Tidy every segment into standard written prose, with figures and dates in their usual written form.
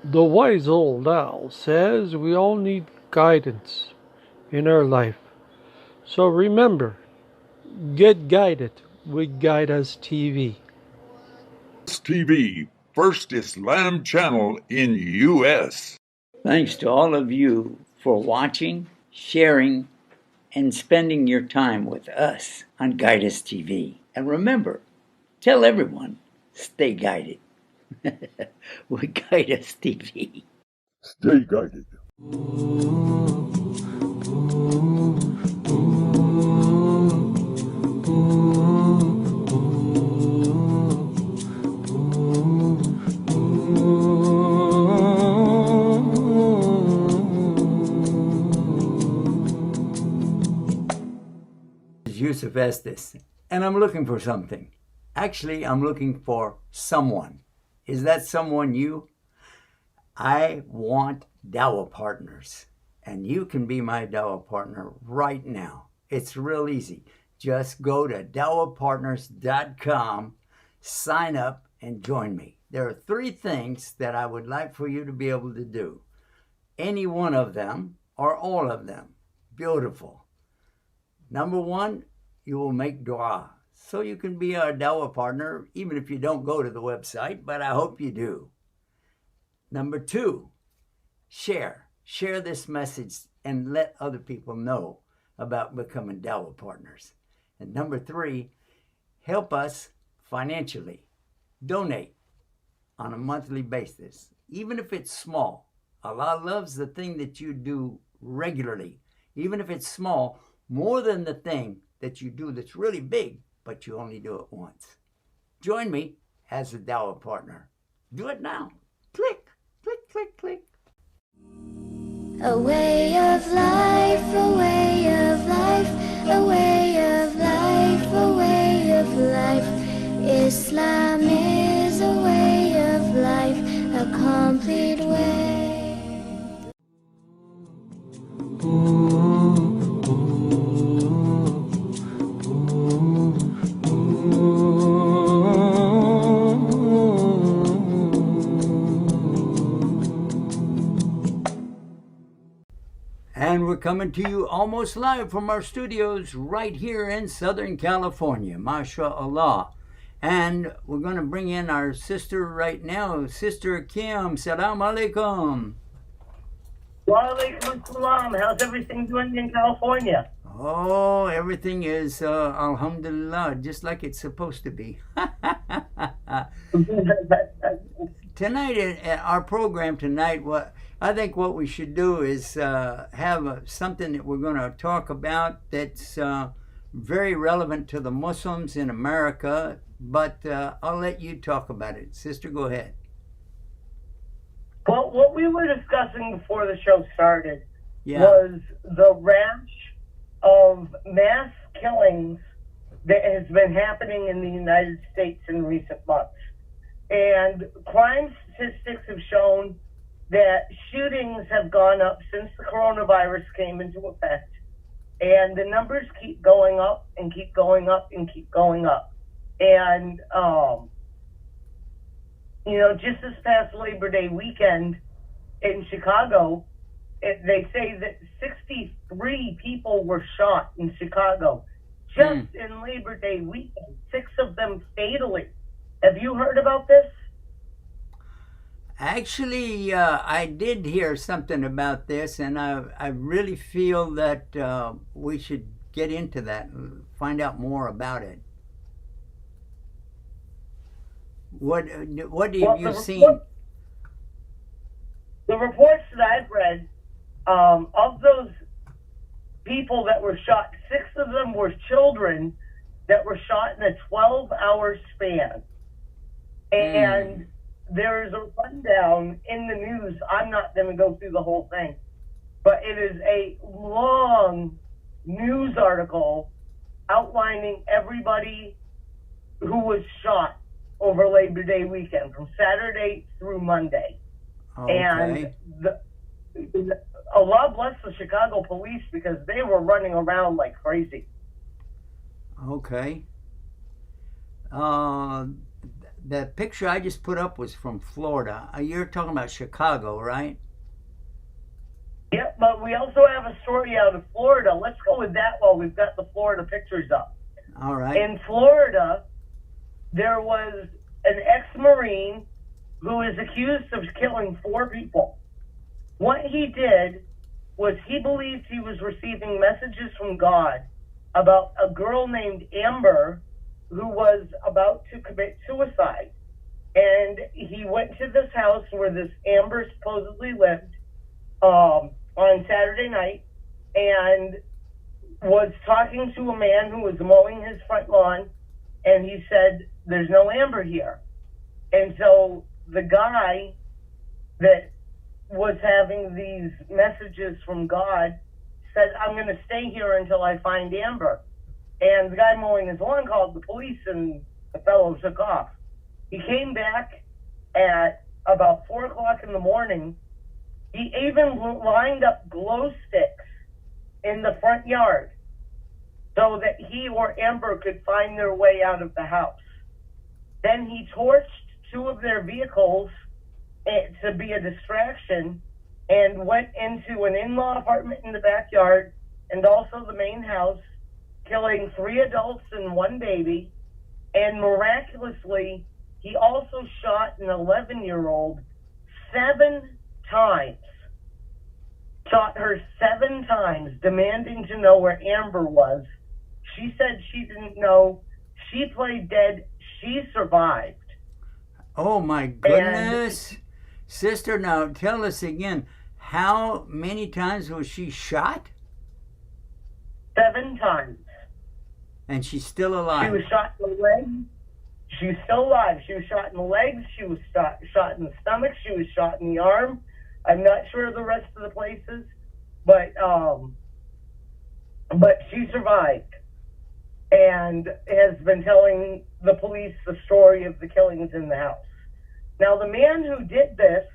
The wise old owl says we all need guidance in our life. So remember, get guided with Guide Us TV. TV, first Islam channel in U.S. Thanks to all of you for watching, sharing, and spending your time with us on Guide Us TV. And remember, tell everyone, stay guided with Guide Us TV. Stay guided. Yusuf Estes, and I'm looking for something. Actually, I'm looking for someone. Is that someone you? I want Dawah partners, and you can be my Dawah partner right now. It's real easy. Just go to dawahpartners.com, sign up, and join me. There are 3 things that I would like for you to be able to do. Any one of them or all of them. Beautiful. Number 1, you will make dua. So you can be our Dawah partner, even if you don't go to the website, but I hope you do. Number 2, share. Share this message and let other people know about becoming Dawah partners. And number 3, help us financially. Donate on a monthly basis, even if it's small. Allah loves the thing that you do regularly, even if it's small, more than the thing that you do that's really big, but you only do it once. Join me as a Dawah partner. Do it now. Click, click, click, click. A way of life, a way of life, a way of life, a way of life. Islam is a way of life, a complete way. And we're coming to you almost live from our studios right here in Southern California, mashallah. And we're going to bring in our sister right now, Sister Kim. Salam alaikum. Wa alaikum assalam. How's everything doing in California? Oh, everything is, alhamdulillah, just like it's supposed to be. Tonight, our program tonight, I think what we should do is have something that we're going to talk about that's very relevant to the Muslims in America, but I'll let you talk about it. Sister, go ahead. Well, what we were discussing before the show started was the rash of mass killings that has been happening in the United States in recent months. And crime statistics have shown that shootings have gone up since the coronavirus came into effect. And the numbers keep going up and keep going up and keep going up. And, just this past Labor Day weekend in Chicago, they say that 63 people were shot in Chicago just in Labor Day weekend, 6 of them fatally. Have you heard about this? Actually, I did hear something about this, and I really feel that we should get into that and find out more about it. What have you seen? The reports that I've read, of those people that were shot, 6 of them were children that were shot in a 12-hour span. And there's a rundown in the news. I'm not going to go through the whole thing, but it is a long news article outlining everybody who was shot over Labor Day weekend, from Saturday through Monday. Okay. And Allah bless the Chicago police, because they were running around like crazy. Okay. the picture I just put up was from Florida. You're talking about Chicago, right? Yep, but we also have a story out of Florida. Let's go with that while we've got the Florida pictures up. All right. In Florida, there was an ex-Marine who is accused of killing 4 people. What he did was he believed he was receiving messages from God about a girl named Amber who was about to commit suicide. And he went to this house where this Amber supposedly lived on Saturday night and was talking to a man who was mowing his front lawn, and he said, "There's no Amber here." And so the guy that was having these messages from God said, "I'm going to stay here until I find Amber." And the guy mowing his lawn called the police, and the fellow took off. He came back at about 4 o'clock in the morning. He even lined up glow sticks in the front yard so that he or Amber could find their way out of the house. Then he torched 2 of their vehicles to be a distraction and went into an in-law apartment in the backyard and also the main house, killing 3 adults and 1 baby. And miraculously, he also shot an 11-year-old 7 times. Shot her 7 times, demanding to know where Amber was. She said she didn't know. She played dead. She survived. Oh my goodness. Sister, now tell us again, how many times was she shot? 7 times. And she's still alive. She was shot in the leg. She's still alive. She was shot in the legs. She was shot in the stomach. She was shot in the arm. I'm not sure of the rest of the places, but she survived and has been telling the police the story of the killings in the house. Now, the man who did this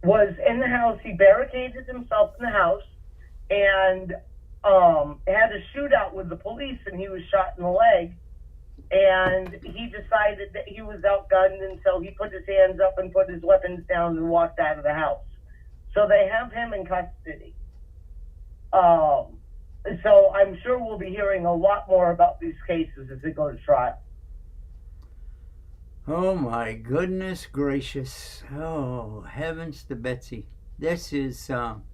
was in the house. He barricaded himself in the house and had a shootout with the police, and he was shot in the leg. And he decided that he was outgunned, and so he put his hands up and put his weapons down and walked out of the house. So they have him in custody. So I'm sure we'll be hearing a lot more about these cases as they go to trial. Oh my goodness gracious. Oh, heavens to Betsy. This is, I'm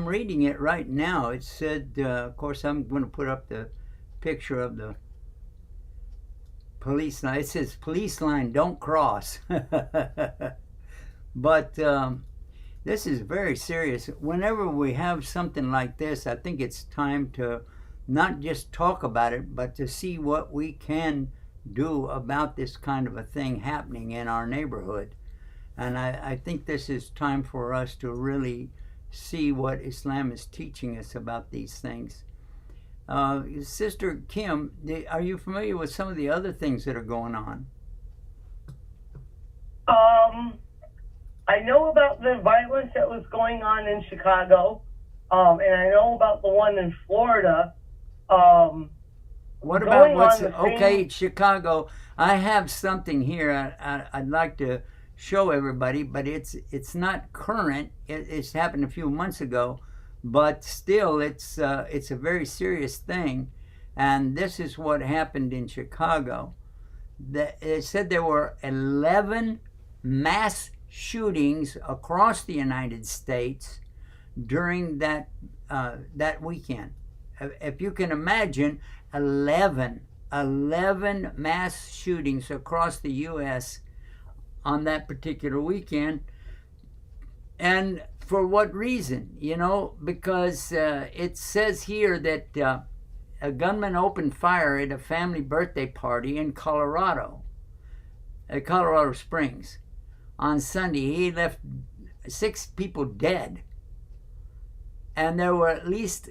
reading it right now. It said, of course, I'm going to put up the picture of the police line. It says, "Police line, don't cross." But this is very serious. Whenever we have something like this, I think it's time to not just talk about it, but to see what we can do about this kind of a thing happening in our neighborhood. And I think this is time for us to really see what Islam is teaching us about these things. Sister Kim, are you familiar with some of the other things that are going on? I know about the violence that was going on in Chicago, and I know about the one in Florida. What about what's okay, Chicago? I have something here I'd like to show everybody, but it's not current. It's happened a few months ago, but still, it's a very serious thing. And this is what happened in Chicago. It said there were 11 mass shootings across the United States during that weekend. If you can imagine, 11 mass shootings across the U.S. on that particular weekend. And for what reason? You know, because it says here that a gunman opened fire at a family birthday party in Colorado Springs. On Sunday, he left 6 people dead. And there were at least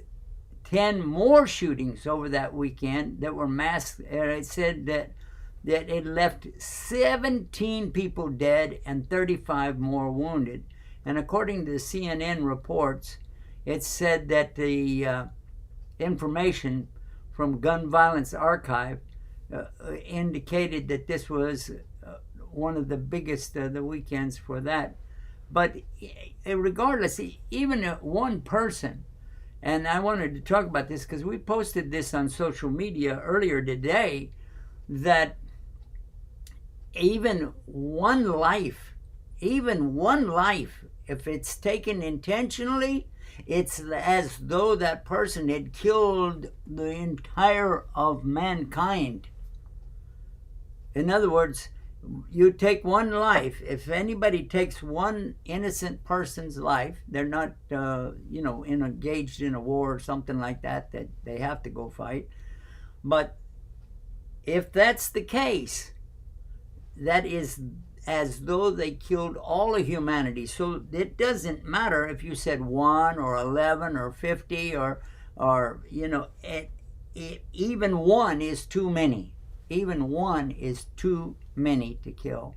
10 more shootings over that weekend that were mass. It said that it left 17 people dead and 35 more wounded. And according to the CNN reports, it said that the information from Gun Violence Archive indicated that this was one of the biggest the weekends for that. But regardless, even one person, and I wanted to talk about this because we posted this on social media earlier today, that even one life, if it's taken intentionally, it's as though that person had killed the entire of mankind. In other words, you take one life. If anybody takes one innocent person's life, they're not, engaged in a war or something like that they have to go fight. But if that's the case, that is as though they killed all of humanity. So it doesn't matter if you said 1 or 11 or 50 or even one is too many. Even one is too many to kill.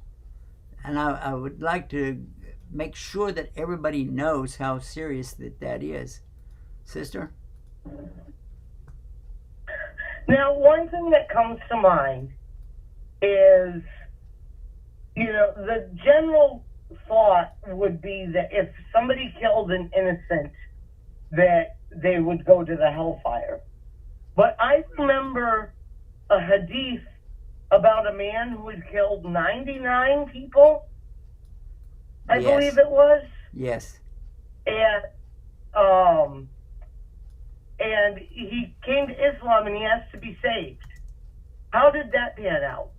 And I would like to make sure that everybody knows how serious that is. Sister? Now, one thing that comes to mind is, the general thought would be that if somebody killed an innocent, that they would go to the hellfire. But I remember a hadith about a man who had killed 99 people, I believe it was. Yes. And he came to Islam and he asked to be saved. How did that pan out?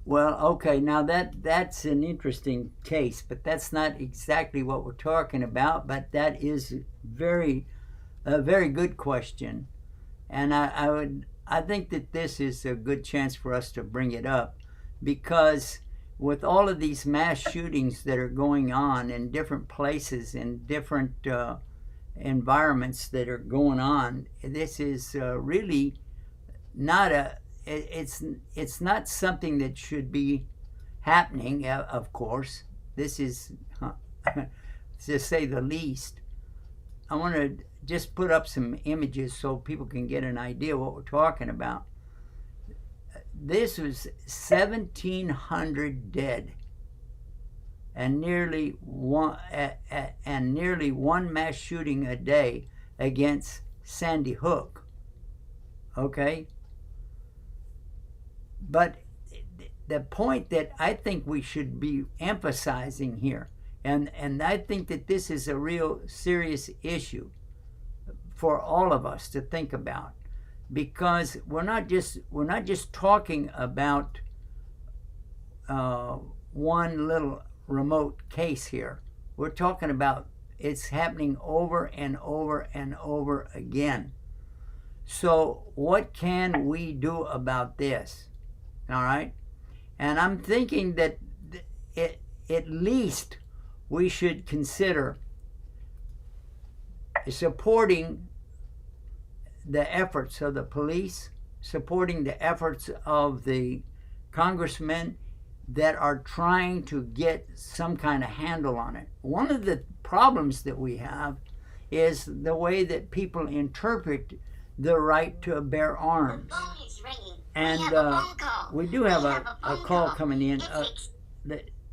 Well, okay, now that's an interesting case, but that's not exactly what we're talking about. But that is a very good question, and I think that this is a good chance for us to bring it up, because with all of these mass shootings that are going on in different places, in different environments that are going on, this is really not it's not something that should be happening, of course. This is, to say the least. I want to just put up some images so people can get an idea what we're talking about. This was 1,700 dead, and nearly one mass shooting a day against Sandy Hook. Okay? But the point that I think we should be emphasizing here, and I think that this is a real serious issue for all of us to think about, because we're not just talking about one little remote case here. We're talking about it's happening over and over and over again. So what can we do about this? All right? And I'm thinking that at least we should consider supporting the efforts of the police, supporting the efforts of the congressmen that are trying to get some kind of handle on it. One of the problems that we have is the way that people interpret the right to bear arms. And we do have a call coming in.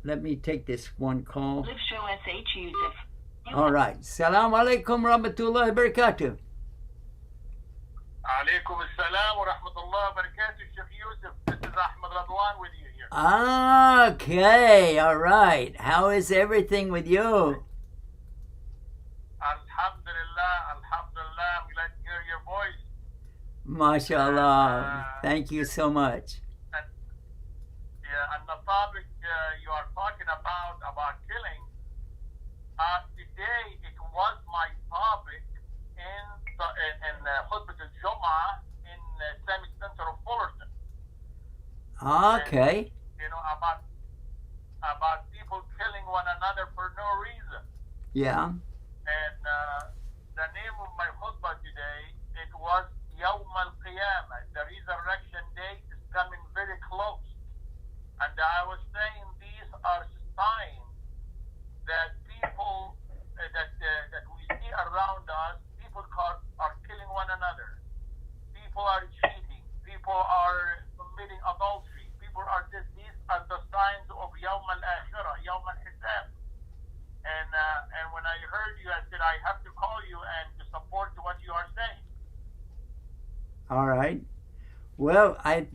Let me take this one call. All right. Assalamu alaikum rahmatullahi wa barakatuh. Alaikum assalam wa rahmatullahi wa barakatuh, Sheikh Yusuf. This is Ahmed Radwan with you here. Okay, all right. How is everything with you? Alhamdulillah. We like to hear your voice. MashaAllah. Thank you so much. And the topic you are talking about killing, today it was my topic in Khutbah al-Jum'ah in Islamic Center of Fullerton. Okay. And, about people killing one another for no reason. Yeah. And the name of my khutbah today, it was Yawm al-Qiyamah. The resurrection date is coming very close. And I was saying these are signs that people that we see around us, people are killing one another. People are cheating. People people are committing adultery. People are these are the signs of Yawm al-Akhirah, Yawm al-Hisab. And when I heard you, I said I have to call you and to support what you are saying. All right. Well, I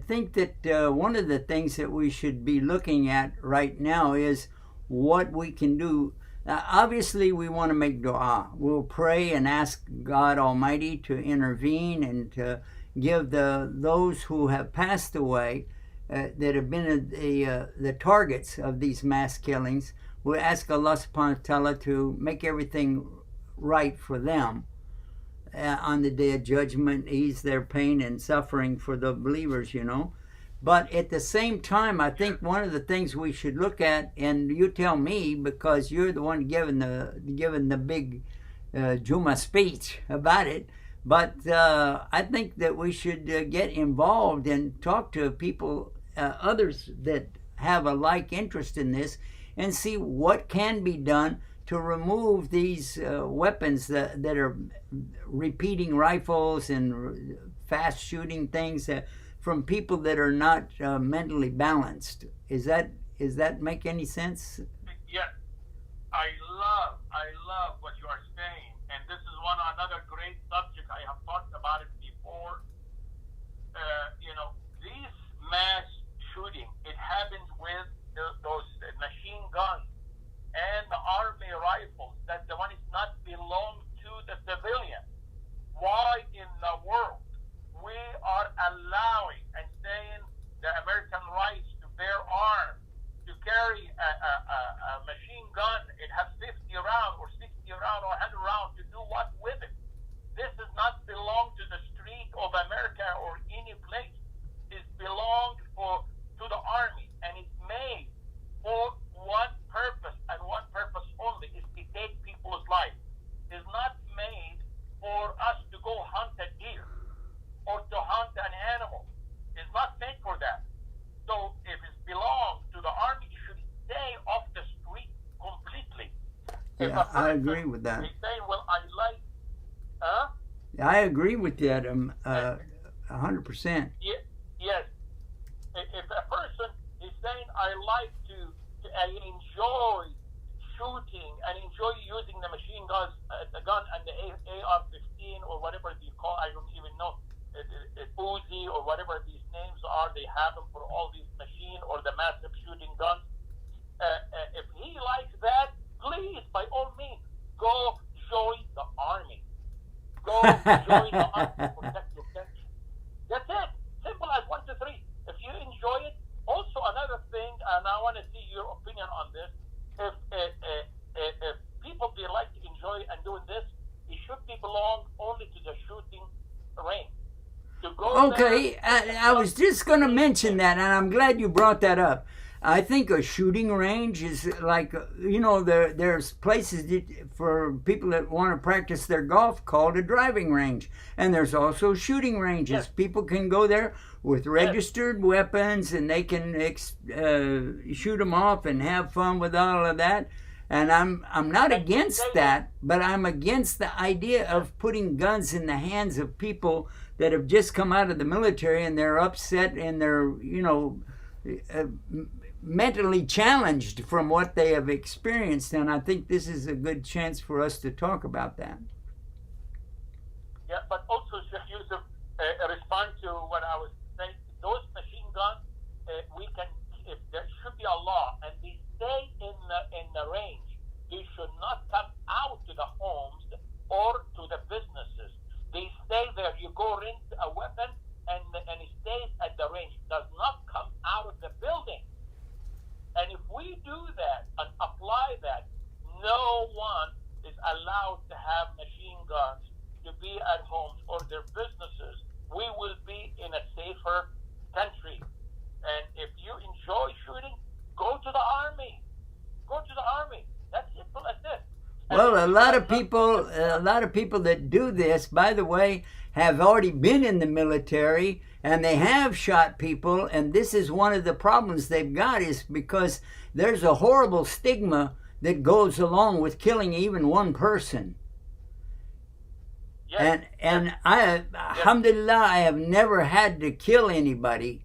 think that one of the things that we should be looking at right now is what we can do. Obviously, we want to make dua. We'll pray and ask God Almighty to intervene and to give those who have passed away that have been the targets of these mass killings. We'll ask Allah subhanahu wa ta'ala to make everything right for them. On the day of judgment, ease their pain and suffering for the believers, you know. But at the same time, I think one of the things we should look at, and you tell me because you're the one giving the big Juma speech about it, but I think that we should get involved and talk to people, others that have a like interest in this, and see what can be done to remove these weapons that are repeating rifles and fast shooting things from people that are not mentally balanced. Is that make any sense? Yes, I love what you are saying, and this is another great subject. I have talked about it before. These mass shooting, it happens with those machine guns and the army rifles, that the one is not belong to the civilian. Why in the world we are allowing and saying the American rights to bear arms, to carry a machine gun, it has 50 rounds or 60 rounds or 100 rounds, to do what with it? This does not belong to the street of America or any place. It belongs to the army, and it's made for one purpose and one purpose only, is to take people's life. It's not made for us to go hunt a deer or to hunt an animal. It's not made for that. So if it belongs to the army, it should stay off the street completely. Yeah, I agree with that. They say, well, I like, I agree with that 100%. Yes. If a person is saying, I like I enjoy shooting and enjoy using the machine guns, the gun and the AR-15 or whatever they call, I don't even know, Uzi or whatever these names are, they have them for all these machine or the massive shooting guns. If he likes that, please, by all means, go join the army. Go join the army to protect your country. That's it. Simple as 1, 2, 3. If you enjoy it. Also, another thing, and I want to see your opinion on this, if people they like to enjoy and doing this, it should be belong only to the shooting range. To go okay, I was just going to mention that, and I'm glad you brought that up. I think a shooting range is like, there's places for people that want to practice their golf called a driving range. And there's also shooting ranges. Yes. People can go there with registered weapons and they can shoot them off and have fun with all of that. And I'm not against that, but I'm against the idea of putting guns in the hands of people that have just come out of the military and they're upset and they're, mentally challenged from what they have experienced, and I think this is a good chance for us to talk about that. Yeah, but also, Sheikh Yusuf, respond to what I was saying. Those machine guns, if there should be a law, and they stay in the range. They should not come out to the homes or to the businesses. They stay there. You go rent a weapon, and it stays at the range. Does not come out of the building. And if we do that and apply that, no one is allowed to have machine guns to be at homes or their businesses. We will be in a safer country. And if you enjoy shooting, go to the army. Go to the army. That's simple as this. Well, a lot of people that do this, by the way, have already been in the military and they have shot people, and this is one of the problems they've got, is because there's a horrible stigma that goes along with killing even one person. Yes. And I, alhamdulillah, I have never had to kill anybody,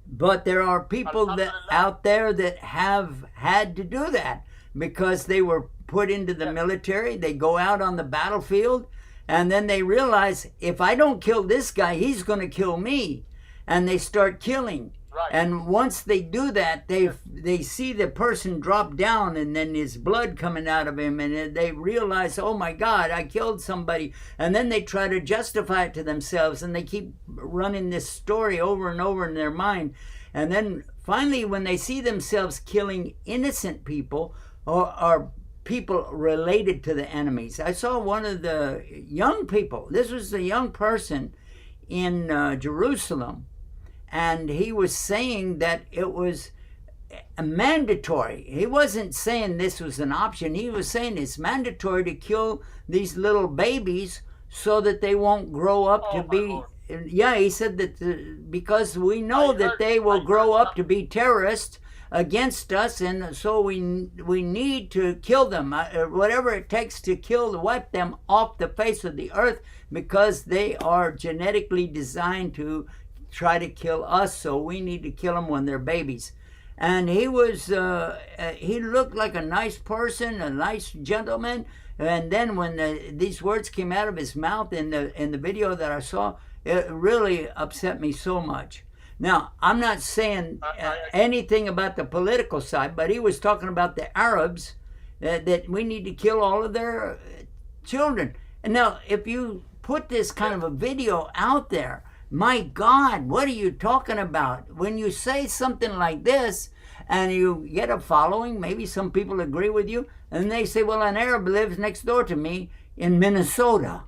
but there are people that Alhamdulillah. out there that have had to do that because they were put into the military. They go out on the battlefield, and then they realize, if I don't kill this guy, he's going to kill me, and they start killing. Right. And once they do that, they see the person drop down, and then his blood coming out of him, and they realize, oh my God, I killed somebody. And then they try to justify it to themselves, and they keep running this story over and over in their mind. And then finally, when they see themselves killing innocent people or people related to the enemies. I saw one of the young people. This was a young person in Jerusalem, and he was saying that it was mandatory. He wasn't saying this was an option. He was saying it's mandatory to kill these little babies so that they won't grow up to be... Lord. Yeah, he said that because we know that they will grow up to be terrorists against us, and so we need to kill them, whatever it takes to wipe them off the face of the earth, because they are genetically designed to try to kill us, so we need to kill them when they're babies. And he was, he looked like a nice person, a nice gentleman, and then when these words came out of his mouth in the video that I saw, it really upset me so much. Now, I'm not saying anything about the political side, but he was talking about the Arabs, that we need to kill all of their children. And now, if you put this kind of a video out there, my God, what are you talking about? When you say something like this and you get a following, maybe some people agree with you, and they say, well, an Arab lives next door to me in Minnesota,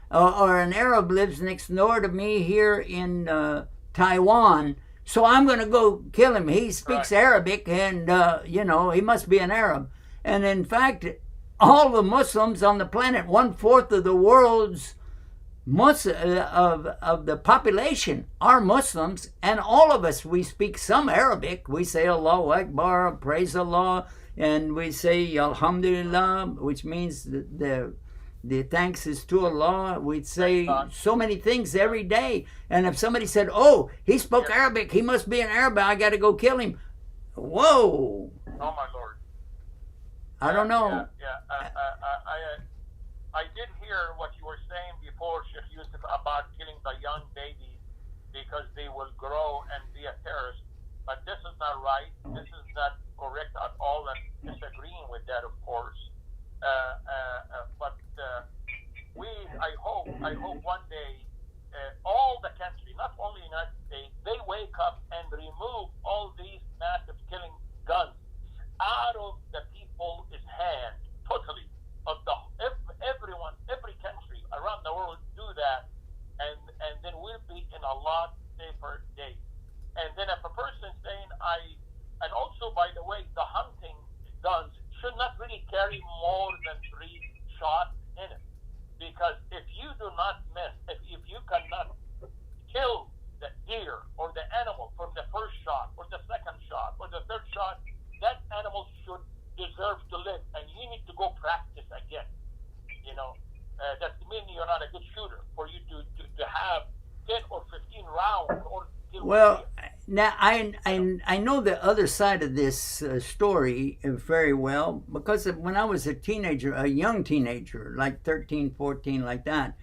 or an Arab lives next door to me here in Taiwan, so I'm going to go kill him. He speaks Arabic, and he must be an Arab. And in fact, all the Muslims on the planet, 1/4 of the world's of the population are Muslims, and all of us, we speak some Arabic. We say Allahu Akbar, praise Allah, and we say Alhamdulillah, which means the thanks is to Allah. We'd say so many things every day. And if somebody said, oh, he spoke Arabic, he must be an Arab, I got to go kill him. Whoa. Oh, my Lord. I don't know. I did hear what you were saying before, Sheikh Yusuf, about killing the young babies because they will grow and be a terrorist. But this is not right. This is not correct at all, and disagreeing with that, of course. But I hope one day all the country, not only the United States, they wake up and remove all these massive killing guns out of the people's hand, totally. Everyone, every country around the world do that, and then we'll be in a lot safer day. And then if a person is saying and also, by the way, the hunting guns should not really carry more than 3 shots in it, because if you do not miss, if you cannot kill the deer or the animal from the first shot or the second shot or the third shot, that animal should deserve to live, and you need to go practice again. That means you're not a good shooter for you to have 10 or 15 rounds or kill. Well, now I know the other side of this story very well, because when I was a young teenager, like 13, 14, like that,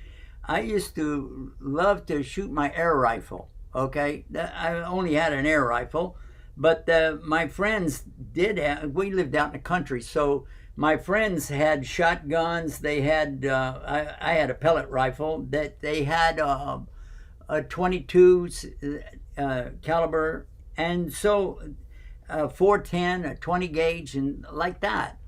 I used to love to shoot my air rifle. Okay, I only had an air rifle, but my friends we lived out in the country, so my friends had shotguns. They had I had a pellet rifle. That they had a 22 caliber, and so 410, a 20 gauge, and like that.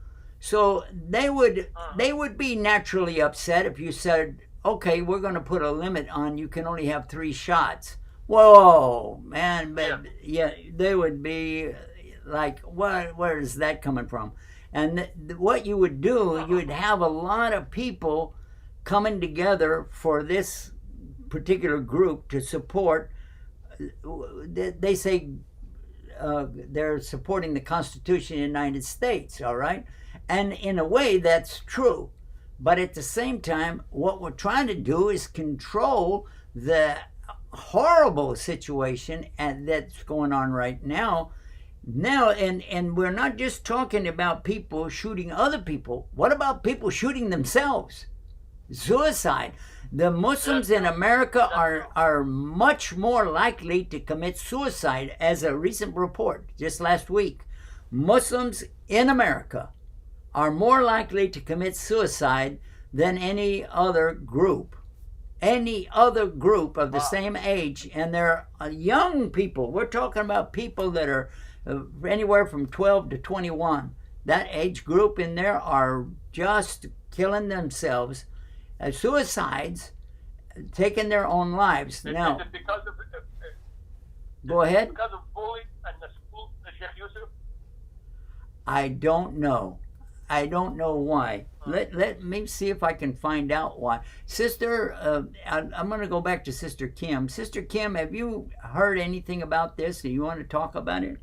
So they would be naturally upset if you said, okay, we're going to put a limit on, you can only have 3 shots. Whoa, man, but yeah, they would be like, where is that coming from? And what you would do, you would have a lot of people coming together for this particular group to support. They say they're supporting the Constitution of the United States, all right? And in a way, that's true. But at the same time, what we're trying to do is control the horrible situation that's going on right now. And we're not just talking about people shooting other people. What about people shooting themselves? Suicide. The Muslims in America are much more likely to commit suicide, as a recent report just last week. Muslims in America are more likely to commit suicide than any other group. Any other group of the same age, and they're young people. We're talking about people that are anywhere from 12 to 21. That age group in there are just killing themselves. Suicides, taking their own lives. Now, is it because of, go ahead. Because of bullying and the school, Sheikh Yusuf? I don't know. I don't know why. Let me see if I can find out why. Sister, I'm going to go back to Sister Kim. Sister Kim, have you heard anything about this? Do you want to talk about it?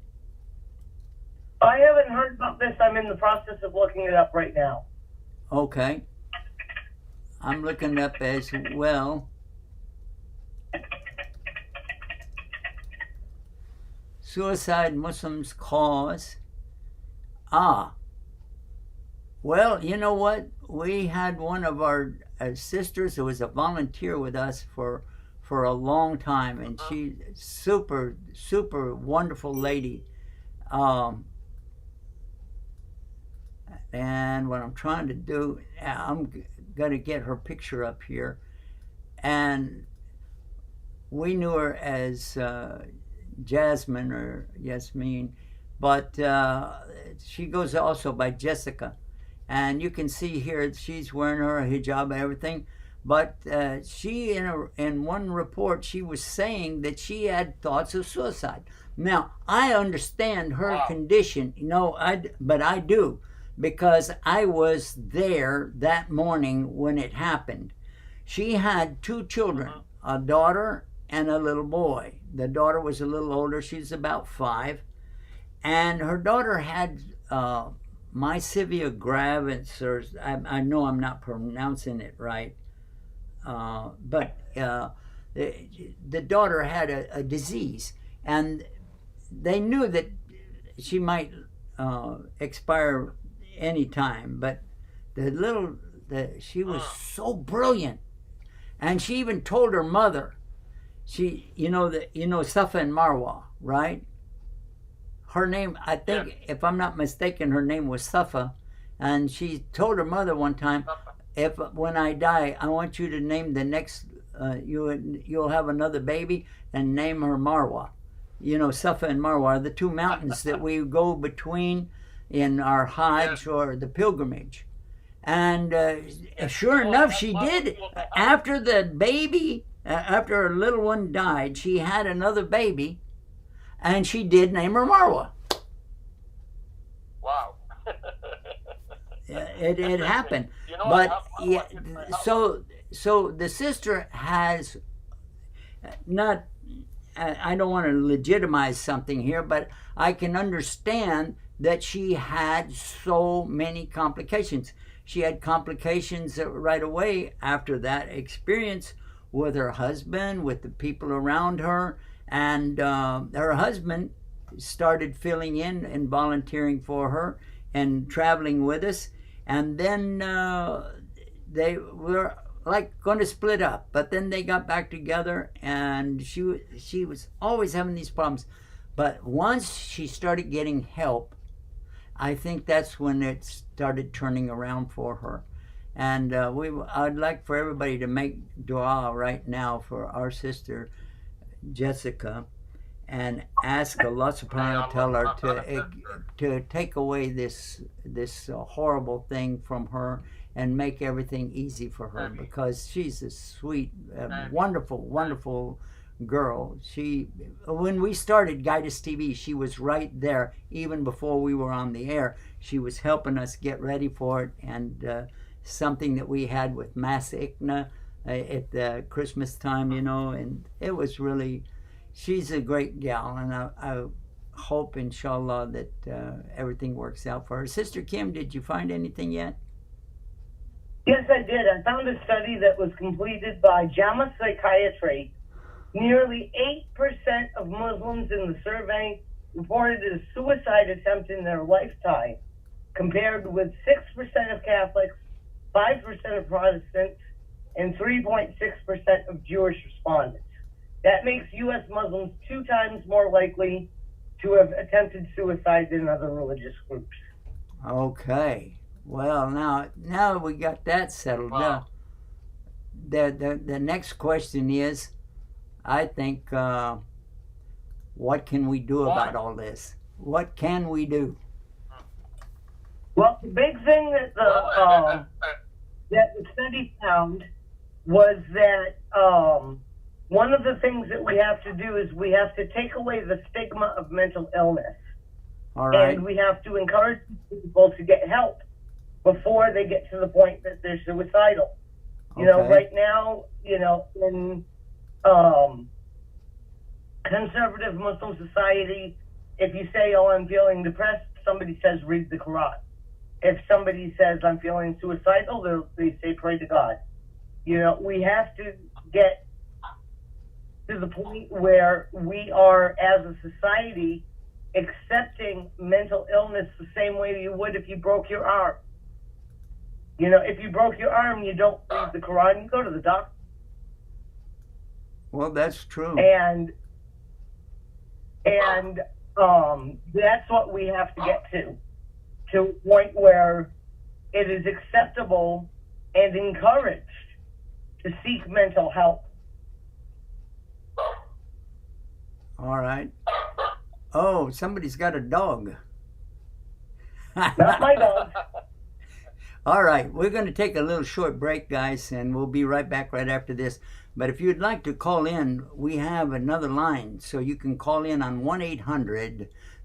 I haven't heard about this. I'm in the process of looking it up right now. Okay. I'm looking up as well. Suicide Muslims cause. Well, you know what? We had one of our sisters who was a volunteer with us for a long time, and she's super wonderful lady. And what I'm trying to do, I'm going to get her picture up here. And we knew her as Jasmine or Yasmin, but she goes also by Jessica. And you can see here she's wearing her hijab and everything. But she, in one report, she was saying that she had thoughts of suicide. Now, I understand her condition, but I do, because I was there that morning when it happened. She had two children, a daughter and a little boy. The daughter was a little older. She's about 5. And her daughter had myasthenia gravis, or I know I'm not pronouncing it right, but the daughter had a disease, and they knew that she might expire any time. But she was so brilliant, and she even told her mother. She, Safa and Marwa, right? Her name, I think, if I'm not mistaken, her name was Safa, and she told her mother one time, when I die, I want you to name the next, you'll have another baby, and name her Marwa. Safa and Marwa are the two mountains that we go between in our Hajj or the pilgrimage. And sure enough, she did. After the baby, after her little one died, she had another baby, and she did name her Marwa. Wow. It happened. But so the sister has not, I don't want to legitimize something here, but I can understand that she had so many complications. She had complications right away after that experience with her husband, with the people around her, and her husband started filling in and volunteering for her and traveling with us. And then they were like going to split up, but then they got back together, and she was always having these problems. But once she started getting help, I think that's when it started turning around for her. And I'd like for everybody to make dua right now for our sister Jessica, and ask Allah subhanahu wa ta'ala to take away this horrible thing from her and make everything easy for her, because she's a sweet, wonderful girl. When we started Guidus TV, she was right there even before we were on the air. She was helping us get ready for it, and something that we had with Mass Ikna at the Christmas time, and it was really, she's a great gal, and I hope, inshallah, that everything works out for her. Sister Kim, did you find anything yet? Yes, I did. I found a study that was completed by JAMA Psychiatry. Nearly 8% of Muslims in the survey reported a suicide attempt in their lifetime, compared with 6% of Catholics, 5% of Protestants, and 3.6% of Jewish respondents. That makes U.S. Muslims 2 times more likely to have attempted suicide than other religious groups. Okay. Well, now we got that settled. Wow. The next question is, I think, what can we do about all this? What can we do? Well, the big thing that the study found was that one of the things that we have to do is we have to take away the stigma of mental illness. All right. And we have to encourage people to get help before they get to the point that they're suicidal. You know, Okay. right now, you know, in conservative Muslim society, if you say, oh, I'm feeling depressed, somebody says, read the Quran. If somebody says, I'm feeling suicidal, they say, pray to God. You know, we have to get to the point where we are, as a society, accepting mental illness the same way you would if you broke your arm. You know, if you broke your arm, you don't read the Quran, you go to the doctor. Well, that's true. And that's what we have to get to a point where it is acceptable and encouraged to seek mental help. All right. Oh, somebody's got a dog. Not my dog. All right, we're going to take a little short break, guys, and we'll be right back right after this. But if you'd like to call in, we have another line, so you can call in on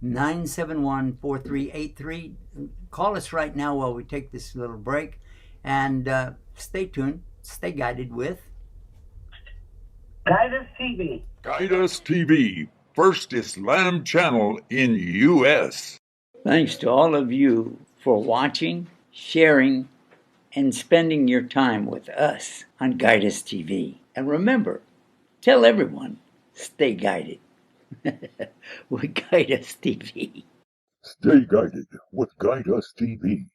1-800-971-4383. Call us right now while we take this little break, and stay tuned, stay guided with Guidance TV. Guidance TV, first Islam channel in U.S. Thanks to all of you for watching, sharing, and spending your time with us on Guide Us TV. And remember, tell everyone, stay guided with Guide Us TV. Stay guided with Guide Us TV.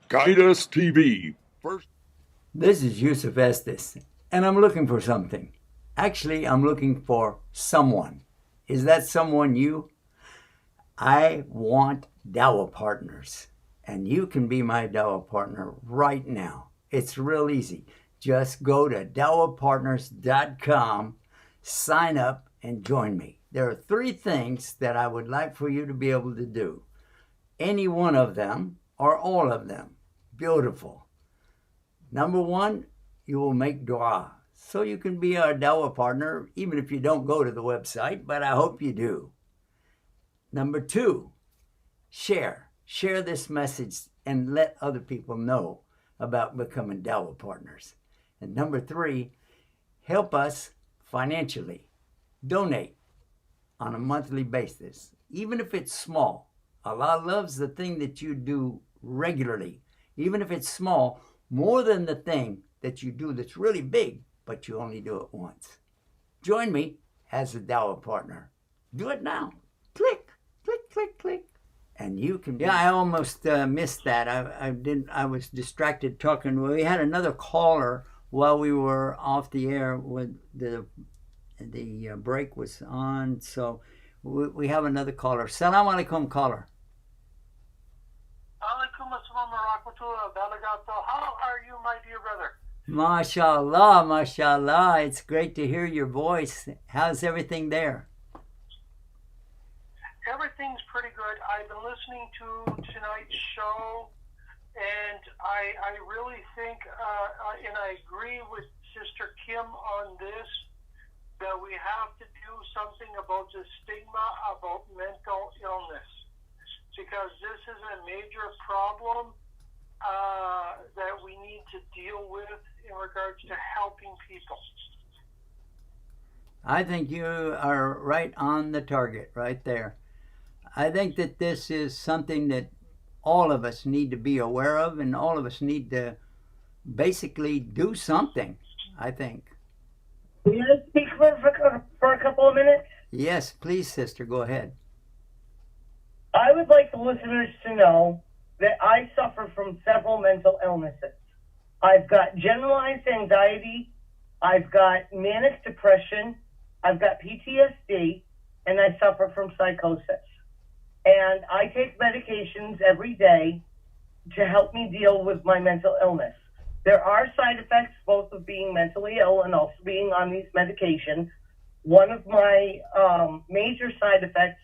Guide Us TV, first. This is Yusuf Estes, and I'm looking for something. Actually, I'm looking for someone. Is that someone you? I want Dawah partners, and you can be my Dawah partner right now. It's real easy. Just go to dawahpartners.com, sign up, and join me. There are 3 things that I would like for you to be able to do. Any one of them or all of them. Beautiful. Number 1, you will make dua. So you can be our Dawah partner, even if you don't go to the website, but I hope you do. Number 2, share. Share this message and let other people know about becoming Dawah partners. And number 3, help us financially. Donate on a monthly basis, even if it's small. Allah loves the thing that you do regularly, even if it's small, more than the thing that you do that's really big, but you only do it once. Join me as a Dawah partner. Do it now. Click, click, click, click. And you can. Yeah, I almost missed that. I was distracted talking. We had another caller while we were off the air when the break was on. So we have another caller. Salam alaikum, caller. Alaikum assalam wa rahmatullah barakatuh. How are you, my dear brother? MashaAllah, MashaAllah. It's great to hear your voice. How's everything there? Everything's pretty good. I've been listening to tonight's show, and I really think, and I agree with Sister Kim on this, that we have to do something about the stigma about mental illness, because this is a major problem that we need to deal with in regards to helping people. I think you are right on the target right there. I think that this is something that all of us need to be aware of, and all of us need to basically do something, I think. Can I speak for a couple of minutes? Yes, please, sister, go ahead. I would like the listeners to know that I suffer from several mental illnesses. I've got generalized anxiety, I've got manic depression, I've got PTSD, and I suffer from psychosis. And I take medications every day to help me deal with my mental illness. There are side effects both of being mentally ill and also being on these medications. One of my major side effects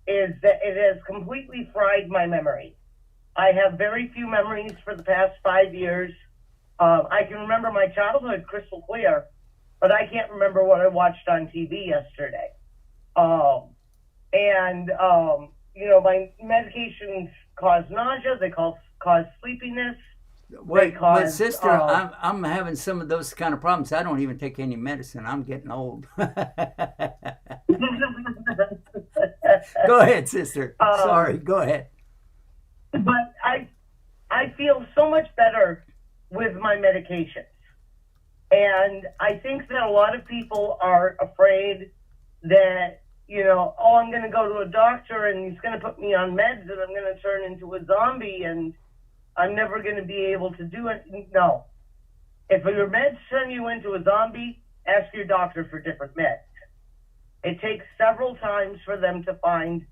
is that it has completely fried my memory. I have very few memories for the past 5 years. I can remember my childhood crystal clear, but I can't remember what I watched on TV yesterday. My medications cause nausea, they cause sleepiness. Wait, but Because, sister, I'm having some of those kind of problems. I don't even take any medicine. I'm getting old. Go ahead, sister. Sorry, go ahead. But I feel so much better with my medications. And I think that a lot of people are afraid that, I'm going to go to a doctor and he's going to put me on meds and I'm going to turn into a zombie and I'm never going to be able to do it. No. If your meds turn you into a zombie, ask your doctor for different meds. It takes several times for them to find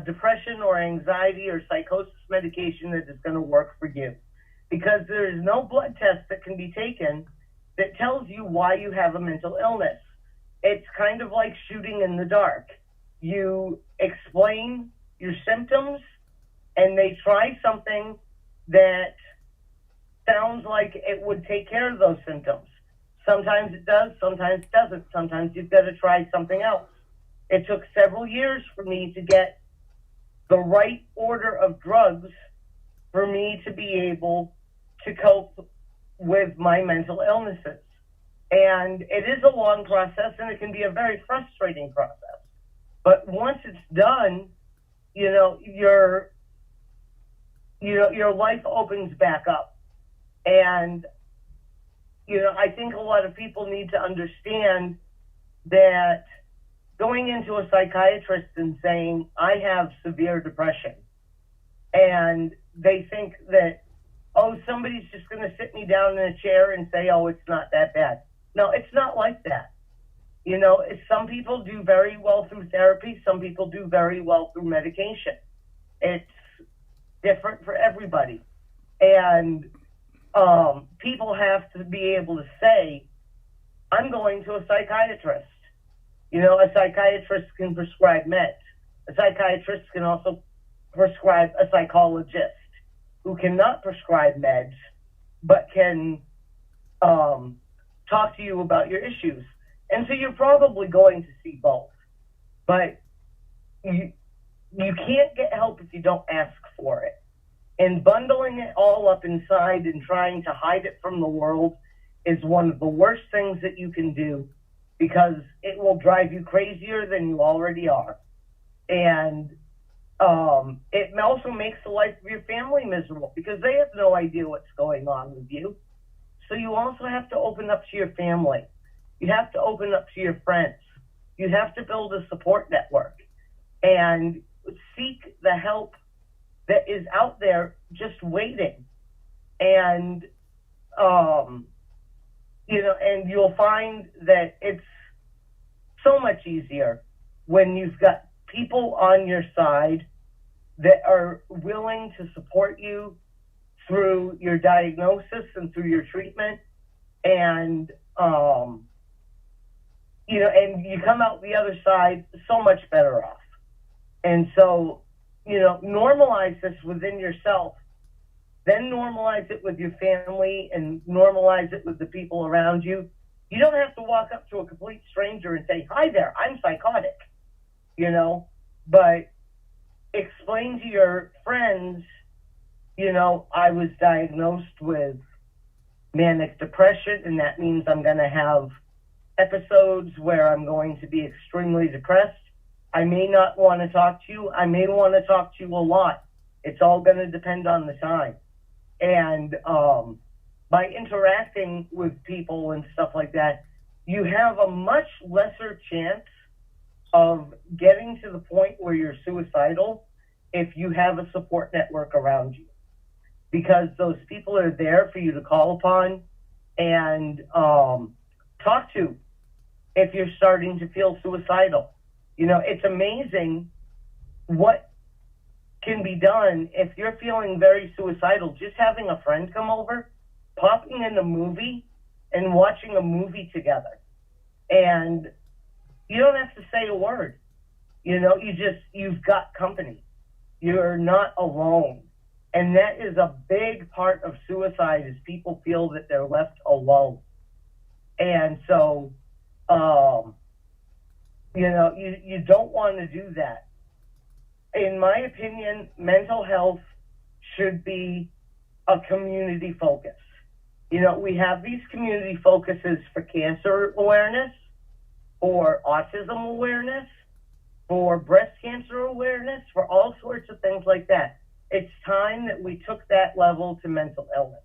depression or anxiety or psychosis medication that is going to work for you. Because there is no blood test that can be taken that tells you why you have a mental illness. It's kind of like shooting in the dark. You explain your symptoms and they try something that sounds like it would take care of those symptoms. Sometimes it does, sometimes it doesn't. Sometimes you've got to try something else. It took several years for me to get the right order of drugs for me to be able to cope with my mental illnesses. And it is a long process and it can be a very frustrating process. But once it's done, your life opens back up. And, I think a lot of people need to understand that going into a psychiatrist and saying, I have severe depression, and they think that, somebody's just going to sit me down in a chair and say, it's not that bad. No, it's not like that. Some people do very well through therapy. Some people do very well through medication. It's different for everybody. And people have to be able to say, I'm going to a psychiatrist. A psychiatrist can prescribe meds. A psychiatrist can also prescribe a psychologist who cannot prescribe meds, but can talk to you about your issues. And so you're probably going to see both. But you can't get help if you don't ask for it. And bundling it all up inside and trying to hide it from the world is one of the worst things that you can do, because it will drive you crazier than you already are. And it also makes the life of your family miserable because they have no idea what's going on with you. So you also have to open up to your family. You have to open up to your friends. You have to build a support network and seek the help that is out there just waiting. And, and you'll find that it's so much easier when you've got people on your side that are willing to support you through your diagnosis and through your treatment. And, and you come out the other side so much better off. And so, normalize this within yourself, then normalize it with your family and normalize it with the people around you. You don't have to walk up to a complete stranger and say, hi there, I'm psychotic, but explain to your friends, I was diagnosed with manic depression, and that means I'm going to have episodes where I'm going to be extremely depressed. I may not want to talk to you. I may want to talk to you a lot. It's all going to depend on the time. And by interacting with people and stuff like that, you have a much lesser chance of getting to the point where you're suicidal if you have a support network around you, because those people are there for you to call upon and talk to if you're starting to feel suicidal. You know, it's amazing what can be done if you're feeling very suicidal. Just having a friend come over, popping in a movie and watching a movie together. And you don't have to say a word. You know, you've got company. You're not alone. And that is a big part of suicide, is people feel that they're left alone. And so, you know, you don't want to do that. In my opinion, mental health should be a community focus. You know, we have these community focuses for cancer awareness, for autism awareness, for breast cancer awareness, for all sorts of things like that. It's time that we took that level to mental illness.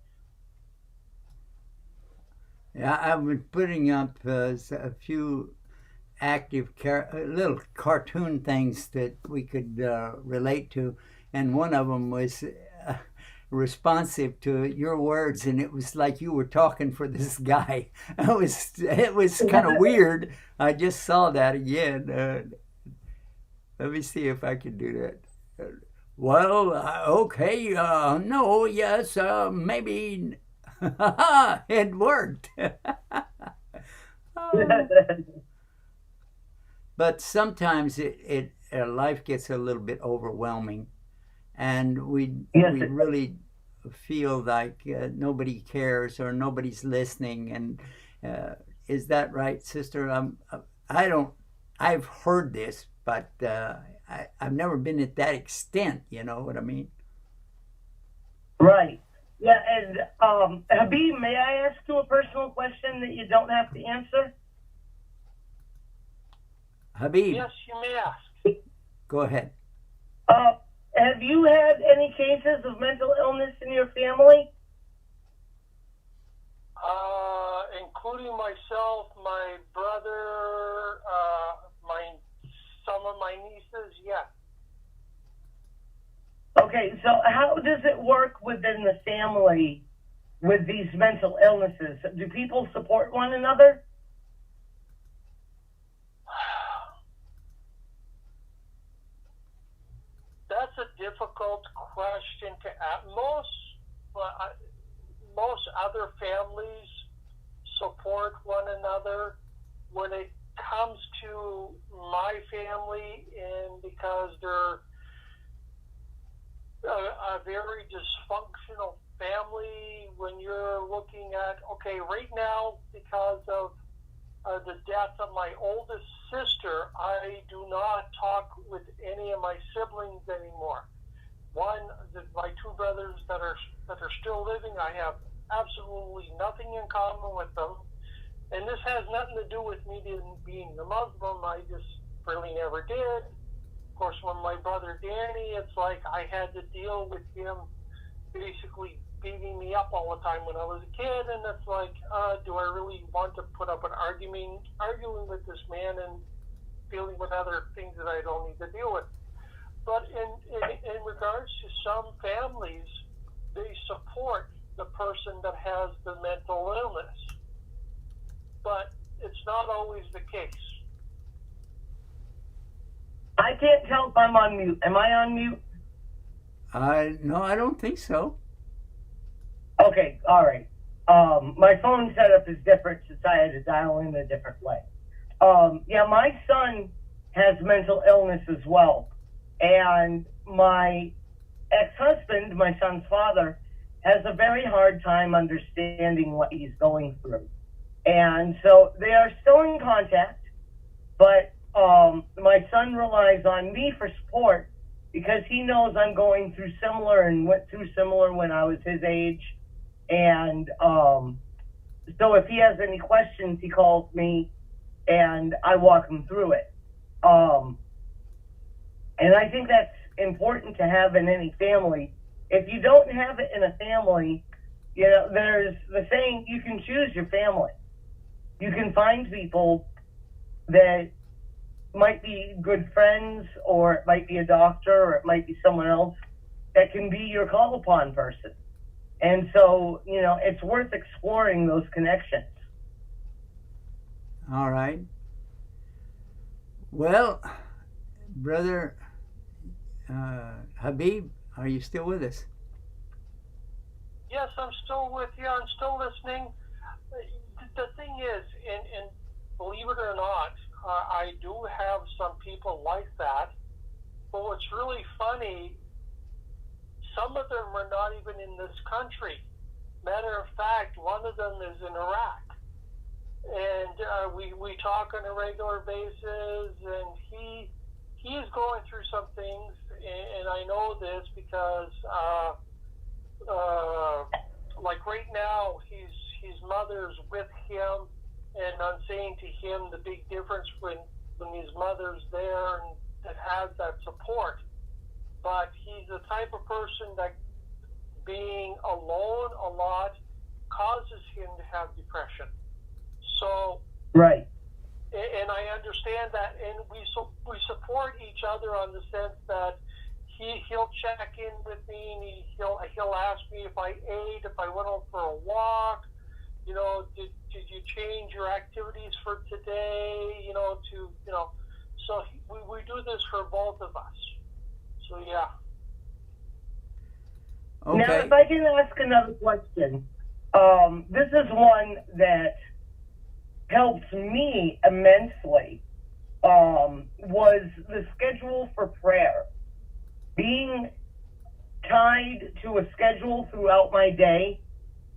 Yeah, I've been putting up a few active little cartoon things that we could relate to, and one of them was responsive to your words, and it was like you were talking for this guy. It was kind of weird. I just saw that again. Let me see if I can do that. Well, okay, no, yes, maybe. It worked. But sometimes life gets a little bit overwhelming, and we really feel like nobody cares or nobody's listening. And is that right, sister? I've heard this, but I've never been at that extent. You know what I mean? Right. Yeah. And Habib, may I ask you a personal question that you don't have to answer? Habib. Yes, you may ask. Go ahead. Have you had any cases of mental illness in your family? Including myself, my brother, some of my nieces, yeah. Okay, so how does it work within the family with these mental illnesses? Do people support one another? That's a difficult question to ask. Most other families support one another. When it comes to my family, and because they're a very dysfunctional family, when you're looking at, okay, right now, because of the death of my oldest sister, I do not talk with any of my siblings anymore. My two brothers that are still living, I have absolutely nothing in common with them. And this has nothing to do with me being the Muslim. I just really never did. Of course, when my brother Danny, it's like I had to deal with him basically beating me up all the time when I was a kid, and it's like, do I really want to put up an arguing with this man and dealing with other things that I don't need to deal with? But in regards to some families, they support the person that has the mental illness, but it's not always the case. I can't tell if I'm on mute. Am I on mute? No, I don't think so. Okay, all right. My phone setup is different since I had to dial in a different way. Yeah, my son has mental illness as well. And my ex-husband, my son's father, has a very hard time understanding what he's going through. And so they are still in contact, but my son relies on me for support because he knows I'm going through similar and went through similar when I was his age. And so if he has any questions, he calls me and I walk him through it. And I think that's important to have in any family. If you don't have it in a family, there's the saying, you can choose your family. You can find people that might be good friends, or it might be a doctor, or it might be someone else that can be your call upon person. And so, it's worth exploring those connections. All right. Well, Brother Habib, are you still with us? Yes, I'm still with you. I'm still listening. The thing is, and believe it or not, I do have some people like that. But what's really funny, some of them are not even in this country. Matter of fact, one of them is in Iraq. And we talk on a regular basis, and he's going through some things, and I know this because like right now his mother's with him, and I'm saying to him the big difference when his mother's there and that has that support. But he's the type of person that being alone a lot causes him to have depression. So, right. And I understand that, and we support each other on the sense that he'll check in with me, and he'll ask me if I ate, if I went out for a walk, did you change your activities for today, so we do this for both of us. So yeah. Okay. Now, if I can ask another question, this is one that helped me immensely, was the schedule for prayer. Being tied to a schedule throughout my day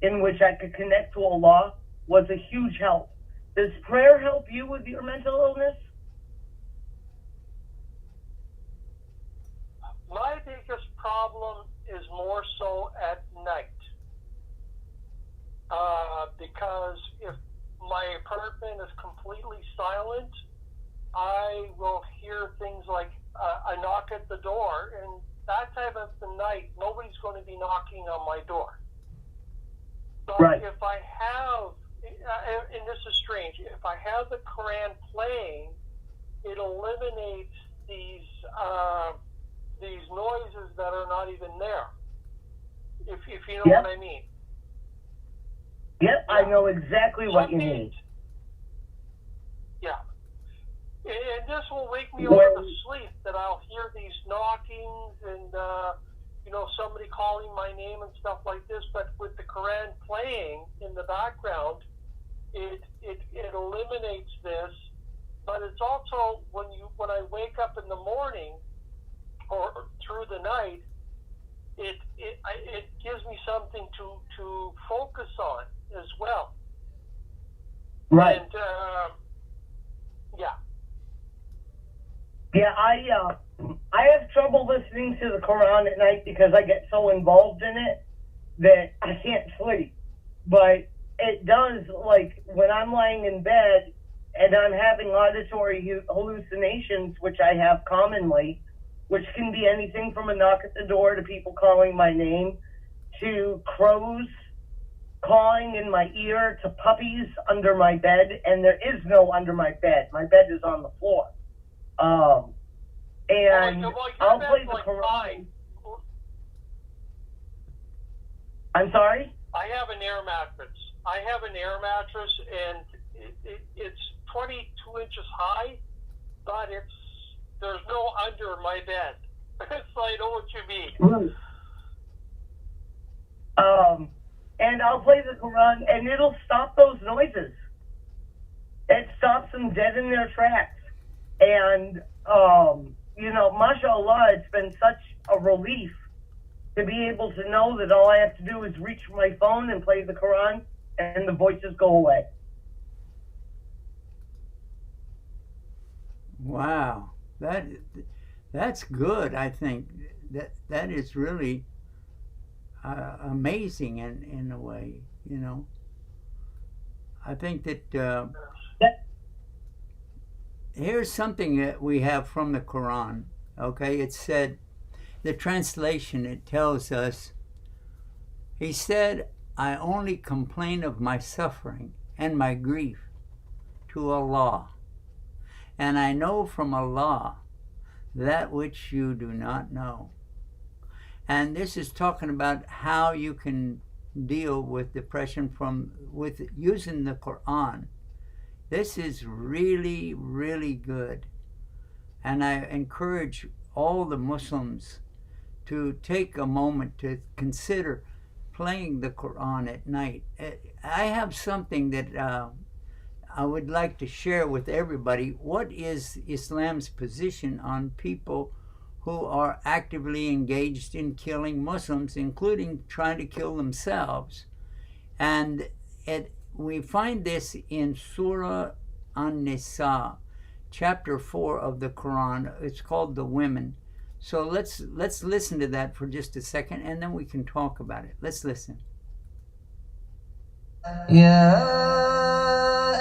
in which I could connect to Allah was a huge help. Does prayer help you with your mental illness? My biggest problem is more so at night. Because if my apartment is completely silent, I will hear things like a knock at the door, and that time of the night, nobody's going to be knocking on my door. But right. If I have, and this is strange, if I have the Quran playing, it eliminates these noises that are not even there. If you know what I mean. Yep, I know exactly what you mean. Yeah. And this will wake me out of sleep, that I'll hear these knockings and, somebody calling my name and stuff like this. But with the Quran playing in the background, it eliminates this. But it's also when I wake up in the morning or through the night, it gives me something to focus on as well. Right. And yeah. Yeah, I have trouble listening to the Quran at night because I get so involved in it that I can't sleep. But it does, like, when I'm lying in bed and I'm having auditory hallucinations, which I have commonly, which can be anything from a knock at the door to people calling my name, to crows cawing in my ear, to puppies under my bed, and there is no under my bed. My bed is on the floor. And I'll play the Quran. I'm sorry? I have an air mattress. And it's 22 inches high, but there's no under my bed. So I know what you mean. And I'll play the Quran, and it'll stop those noises. It stops them dead in their tracks. And, mashallah, it's been such a relief to be able to know that all I have to do is reach for my phone and play the Quran, and the voices go away. Wow, that's good. I think that is really amazing in a way. I think that here's something that we have from the Quran. Okay, it said, the translation, it tells us, he said, I only complain of my suffering and my grief to Allah. And I know from Allah that which you do not know. And this is talking about how you can deal with depression with using the Quran. This is really, really good. And I encourage all the Muslims to take a moment to consider playing the Quran at night. I have something that I would like to share with everybody. What is Islam's position on people who are actively engaged in killing Muslims, including trying to kill themselves? And we find this in Surah An-Nisa, chapter 4 of the Quran. It's called the Women. So let's listen to that for just a second, and then we can talk about it. Let's listen. يا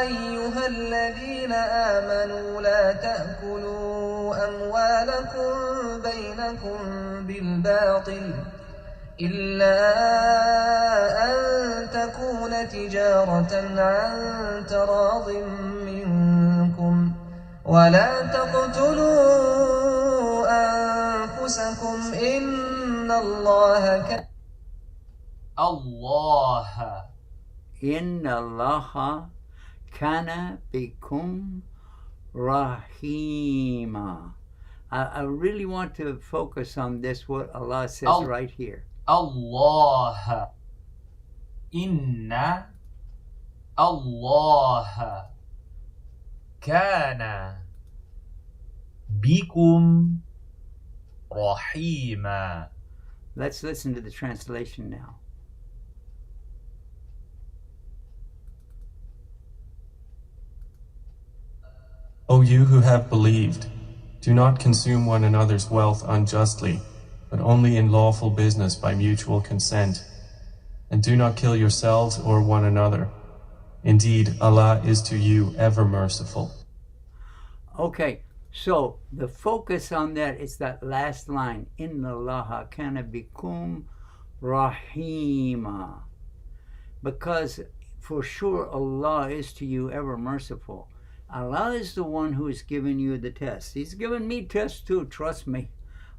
أيها الذين آمنوا لا تأكلوا أموالكم بينكم بالباطل إلا أن تكون تجارة عن تراض منكم ولا تقتلوا أنفسكم إن الله كان Inna Allaha kana bikum rahima. I really want to focus on this, what Allah says right here. Allah. Inna Allah kana bikum rahima. Let's listen to the translation now. O you who have believed, do not consume one another's wealth unjustly, but only in lawful business by mutual consent. And do not kill yourselves or one another. Indeed, Allah is to you ever merciful. Okay, so the focus on that is that last line, Inna Allaha kana bikum rahima. Because for sure Allah is to you ever merciful. Allah is the one who has given you the test. He's given me tests too, trust me.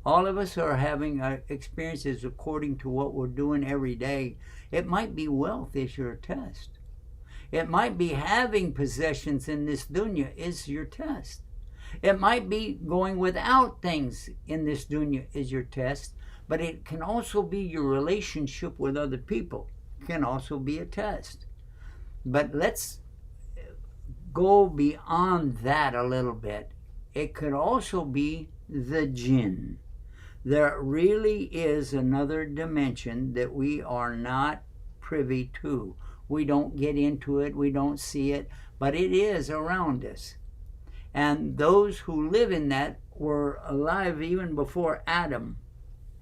All of us are having experiences according to what we're doing every day. It might be wealth is your test. It might be having possessions in this dunya is your test. It might be going without things in this dunya is your test. But it can also be your relationship with other people. It can also be a test. But let's go beyond that a little bit. It could also be the jinn. There really is another dimension that we are not privy to. We don't get into it, we don't see it, but it is around us. And those who live in that were alive even before Adam,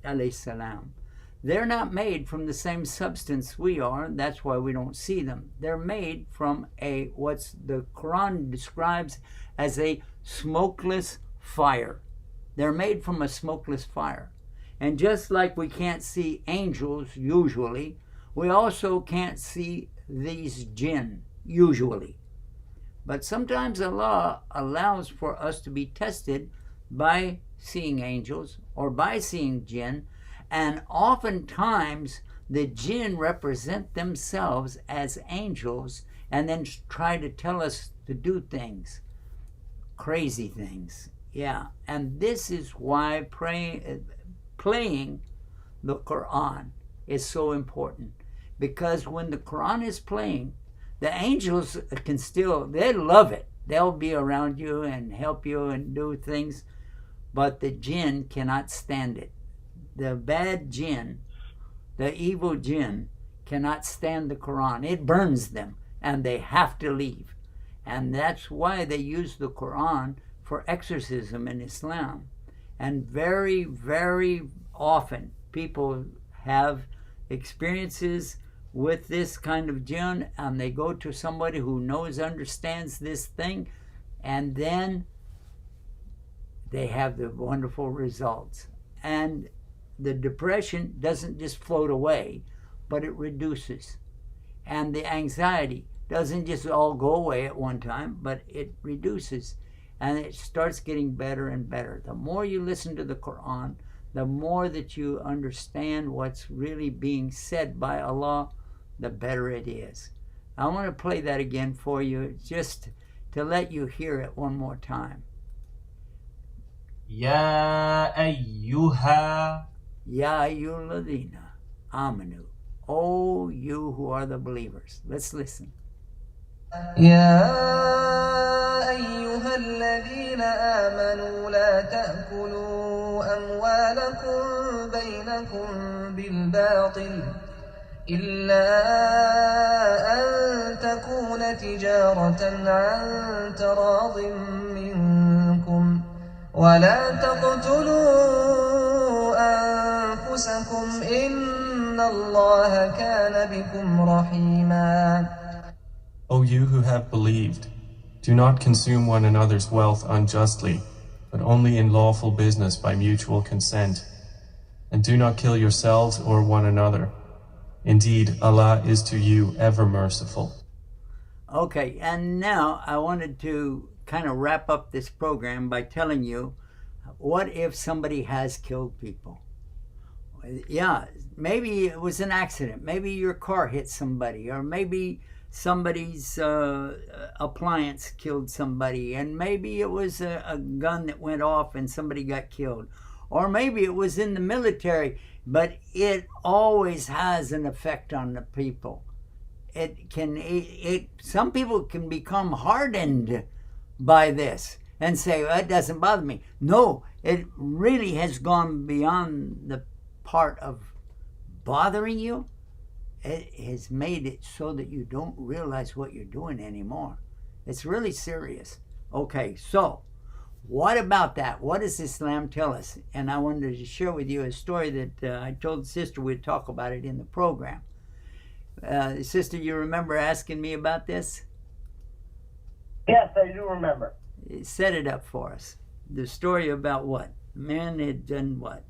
alayhi salam. They're not made from the same substance we are. That's why we don't see them. They're made from what's the Quran describes as a smokeless fire. They're made from a smokeless fire. And just like we can't see angels usually, we also can't see these jinn usually. But sometimes Allah allows for us to be tested by seeing angels or by seeing jinn. And oftentimes the jinn represent themselves as angels and then try to tell us to do things, crazy things. Yeah, and this is why playing the Quran is so important. Because when the Quran is playing, the angels can still, they love it. They'll be around you and help you and do things, but the jinn cannot stand it. The bad jinn, the evil jinn, cannot stand the Quran. It burns them, and they have to leave. And that's why they use the Quran for exorcism in Islam. And very, very often, people have experiences with this kind of jinn, and they go to somebody who understands this thing, and then they have the wonderful results. And the depression doesn't just float away. but it reduces. And the anxiety doesn't just all go away at one time, but it reduces. And it starts getting better and better. The more you listen to the Quran, the more that you understand what's really being said by Allah, the better it is. I want to play that again for you, just to let you hear it one more time. يا أيها Ya ayyuhalladhina amanu. O you who are the believers. Let's listen. يا أيها الذين آمنوا لا تأكلوا أموالكم بينكم بالباطل إلا أن تكون تجارة عن تراض منكم ولا تقتلوا أنفسكم إن الله كان بكم رحيما. O you who have believed, do not consume one another's wealth unjustly, but only in lawful business by mutual consent. And do not kill yourselves or one another. Indeed, Allah is to you ever merciful. Okay, and now I wanted to kind of wrap up this program by telling you, what if somebody has killed people? Yeah, maybe it was an accident. Maybe your car hit somebody, or maybe somebody's appliance killed somebody, and maybe it was a gun that went off and somebody got killed, or maybe it was in the military. But it always has an effect on the people. Some people can become hardened by this and say, well, that doesn't bother me. No, it really has gone beyond the part of bothering you. It has made it so that you don't realize what you're doing anymore. It's really serious. Okay, so what about that? What does Islam tell us? And I wanted to share with you a story that I told Sister we'd talk about it in the program. Sister, you remember asking me about this? Yes, I do remember. Set it up for us. The story about what? The man had done what?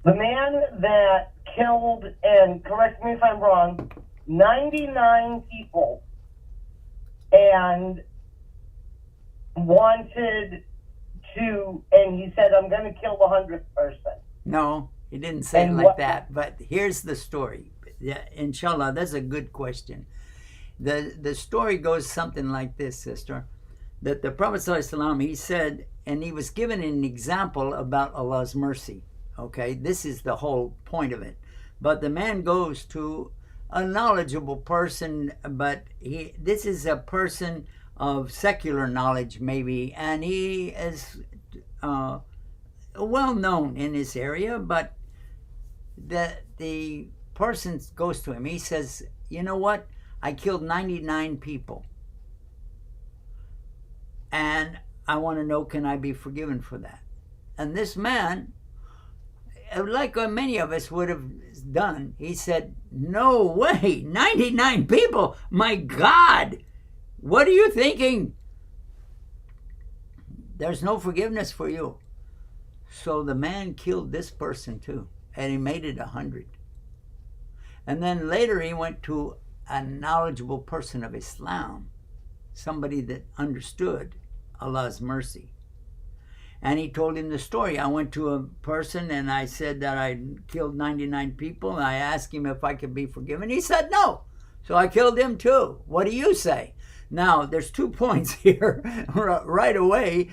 The man that killed, and correct me if I'm wrong, 99 people and wanted to, and he said, I'm going to kill the 100th person. No, he didn't say it like that. But here's the story. Yeah, inshallah, that's a good question. The story goes something like this, sister, that the Prophet ﷺ, he said, and he was given an example about Allah's mercy. Okay, this is the whole point of it. But the man goes to a knowledgeable person, but this is a person of secular knowledge maybe, and he is well known in his area, but the person goes to him. He says, you know what? I killed 99 people. And I want to know, can I be forgiven for that? And this man, like many of us would have done, he said, no way, 99 people, my God, what are you thinking? There's no forgiveness for you. So the man killed this person too, and he made it 100. And then later he went to a knowledgeable person of Islam, somebody that understood Allah's mercy. And he told him the story. I went to a person and I said that I killed 99 people, and I asked him if I could be forgiven. He said no. So I killed him too. What do you say? Now, there's 2 points here right away.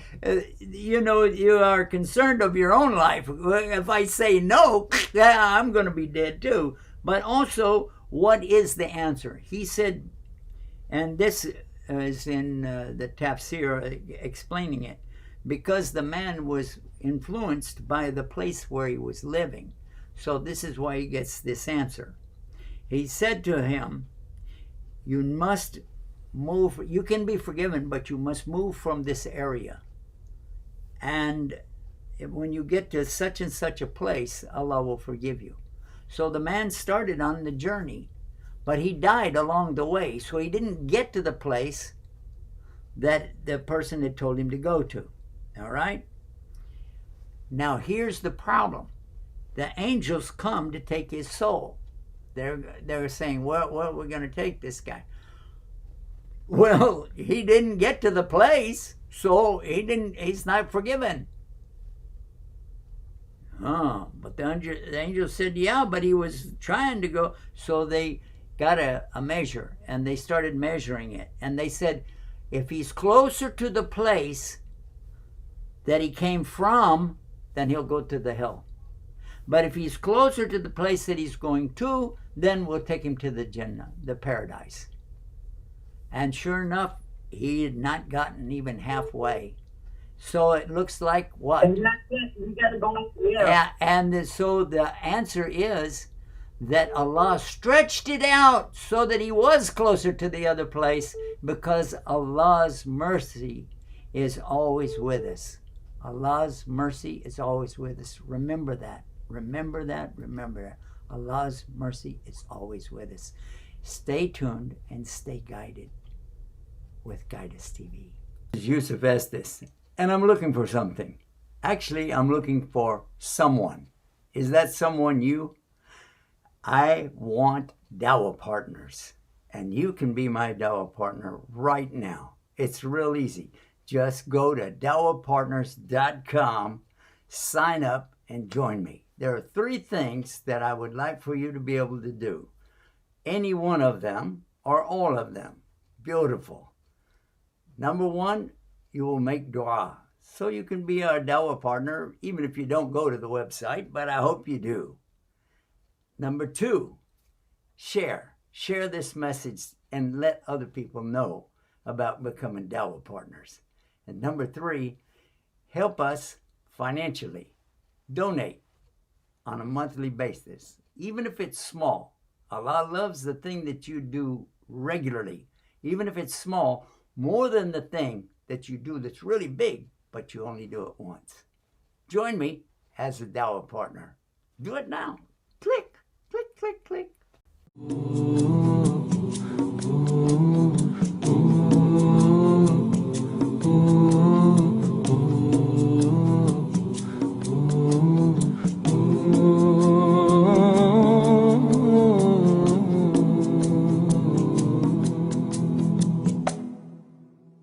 You are concerned of your own life. If I say no, I'm going to be dead too. But also, what is the answer? He said, and this is in the tafsir explaining it, because the man was influenced by the place where he was living. So this is why he gets this answer. He said to him, you must move, you can be forgiven, but you must move from this area. And when you get to such and such a place, Allah will forgive you. So the man started on the journey, but he died along the way. So he didn't get to the place that the person had told him to go to. All right? Now here's the problem. The angels come to take his soul. They're saying, well, what are we going to take this guy? Well, he didn't get to the place, so he's not forgiven. But the angel said, yeah, but he was trying to go. So they got a measure, and they started measuring it. And they said, if he's closer to the place that he came from, then he'll go to the hell. But if he's closer to the place that he's going to, then we'll take him to the Jannah, the paradise. And sure enough, he had not gotten even halfway. So it looks like what? And that's it. We got to go. Yeah. So the answer is that Allah stretched it out so that he was closer to the other place, because Allah's mercy is always with us. Allah's mercy is always with us. Remember that. Remember that. Remember that. Allah's mercy is always with us. Stay tuned and stay guided with Guidus TV. This is Yusuf Estes, and I'm looking for something. Actually, I'm looking for someone. Is that someone you? I want Dawah partners, and you can be my Dawah partner right now. It's real easy. Just go to dawahpartners.com, sign up, and join me. There are 3 things that I would like for you to be able to do. Any one of them or all of them. Beautiful. Number 1, you will make dua. So you can be our Dawah partner, even if you don't go to the website, but I hope you do. Number 2, share. Share this message and let other people know about becoming Dawah partners. And number 3, help us financially. Donate on a monthly basis, even if it's small. Allah loves the thing that you do regularly, even if it's small, more than the thing that you do that's really big, but you only do it once. Join me as a Dawah partner. Do it now. Click, click, click, click.